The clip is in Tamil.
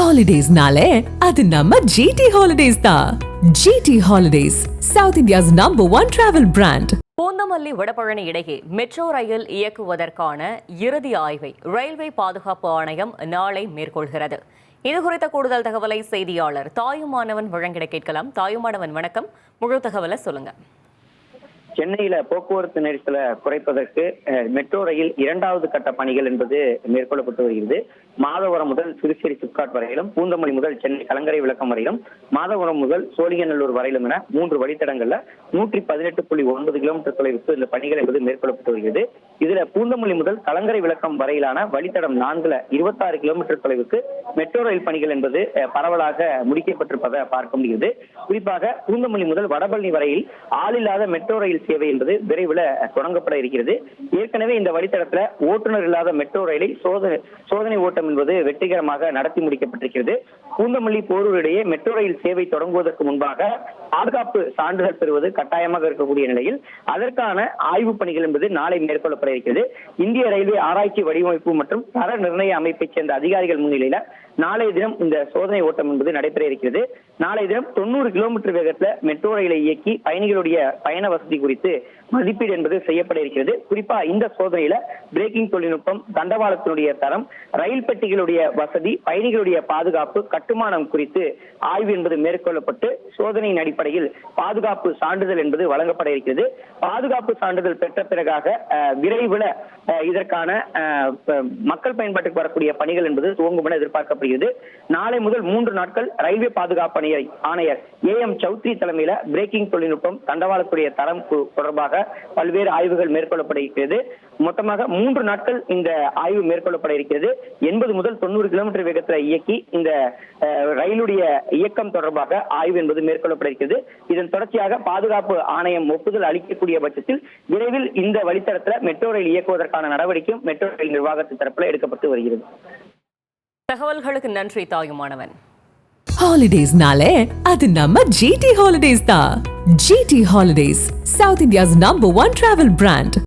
ஹாலிடேஸ்னாலே அது நம்ம ஜிடி ஹாலிடேஸ் தான். GT Holidays, South India's #1 travel brand. Poonamallee Vadapalani இடையே மெட்ரோ ரயில் இயக்குவதற்கான இறுதி ஆய்வை ரயில்வே பாதுகாப்பு ஆணையம் நாளை மேற்கொள்கிறது. இதுகுறித்த கூடுதல் தகவலை செய்தியாளர் தாயுமானவன் வழங்கிட கேட்கலாம். தாயுமானவன், வணக்கம். முழு தகவலை சொல்லுங்க. சென்னையில போக்குவரத்து நெரிசலை குறைப்பதற்கு மெட்ரோ ரயில் 2வது கட்ட பணிகள் என்பது மேற்கொள்ளப்பட்டு வருகிறது. மாதவரம் முதல் சிறுசேரி சிப்காட் வரையிலும், பூந்தமல்லி முதல் சென்னை கலங்கரை விளக்கம் வரையிலும், மாதவரம் முதல் சோழிங்கநல்லூர் வரையிலும் என 3 வழித்தடங்கள்ல 118.9 கிலோமீட்டர் தொலைவுக்கு இந்த பணிகள் என்பது மேற்கொள்ளப்பட்டு வருகிறது. இதுல பூந்தமல்லி முதல் கலங்கரை விளக்கம் வரையிலான வழித்தடம் 4ல 26 கிலோமீட்டர் தொலைவுக்கு மெட்ரோ ரயில் பணிகள் என்பது பரவலாக முடிக்கப்பட்டிருப்பதை பார்க்க முடிகிறது. குறிப்பாக பூந்தமல்லி முதல் வடபழனி வரையில் ஆளில்லாத மெட்ரோ ரயில் சேவை என்பது விரைவில் தொடங்கப்பட இருக்கிறது. ஏற்கனவே இந்த வழித்தடத்துல ஓட்டுநர் இல்லாத மெட்ரோ ரயிலை சோதனை ஓட்டம் என்பது வெற்றிகரமாக நடத்தி முடிக்கப்பட்டிருக்கிறது. பூந்தமல்லி போரூர் இடையே மெட்ரோ ரயில் சேவை தொடங்குவதற்கு முன்பாக பாதுகாப்பு சான்றிதழ் பெறுவது கட்டாயமாக இருக்கக்கூடிய நிலையில் அதற்கான ஆய்வுப் பணிகள் என்பது நாளை மேற்கொள்ளப்பட இருக்கிறது. இந்திய ரயில்வே ஆராய்ச்சி வடிவமைப்பு மற்றும் தர நிர்ணய அமைப்பைச் சேர்ந்த அதிகாரிகள் முன்னிலையில நாளைய தினம் இந்த சோதனை ஓட்டம் என்பது நடைபெற இருக்கிறது. நாளைய தினம் 90 கிலோமீட்டர் வேகத்துல மெட்ரோ ரயிலை இயக்கி பயணிகளுடைய பயண வசதி குறித்து மதிப்பீடு என்பது செய்யப்பட இருக்கிறது. குறிப்பா இந்த சோதனையில பிரேக்கிங் தொழில்நுட்பம், தண்டவாளத்தினுடைய தரம், ரயில் பெட்டிகளுடைய வசதி, பயணிகளுடைய பாதுகாப்பு, கட்டுமானம் குறித்து ஆய்வு என்பது மேற்கொள்ளப்பட்டு சோதனையின் அடிப்படையில் பாதுகாப்பு சான்றிதழ் என்பது வழங்கப்பட இருக்கிறது. பாதுகாப்பு சான்றிதழ் பெற்ற பிறகாக விரைவில் இதற்கான மக்கள் பயன்பாட்டுக்கு வரக்கூடிய பணிகள் என்பது துவங்கும் என எதிர்பார்க்கப்படுகிறது. நாளை முதல் 3 நாட்கள் ரயில்வே பாதுகாப்பு ஆணையர் AM சௌத்ரி தலைமையில பிரேக்கிங் தொழில்நுட்பம், தண்டவாளத்துடைய தரம் தொடர்பாக பல்வேறு ஆய்வுகள் மேற்கொள்ளப்பட இருக்கிறது. மொத்தமாக 3 நாட்கள் இந்த ஆய்வு மேற்கொள்ளப்பட இருக்கிறது. 80 முதல் 90 கிலோமீட்டர் வேகத்தில் இயக்கி இந்த ரயிலுடைய இயக்கம் தொடர்பாக ஆய்வு என்பது மேற்கொள்ளப்பட இருக்கிறது. இதன் தொடர்ச்சியாக பாதுகாப்பு ஆணையம் ஒப்புதல் அளிக்கக்கூடிய பட்சத்தில் விரைவில் இந்த வழித்தடத்தில் மெட்ரோ ரயில் இயக்குவதற்கான நடவடிக்கையும் மெட்ரோ ரயில் நிர்வாகத்தின் தரப்பில் எடுக்கப்பட்டு வருகிறது. தகவல்களுக்கு நன்றி தாயுமானவன். ஹாலிடேஸ்னாலே அது நம்ம ஜிடி ஹாலிடேஸ் தான். GT Holidays, South India's #1 travel brand.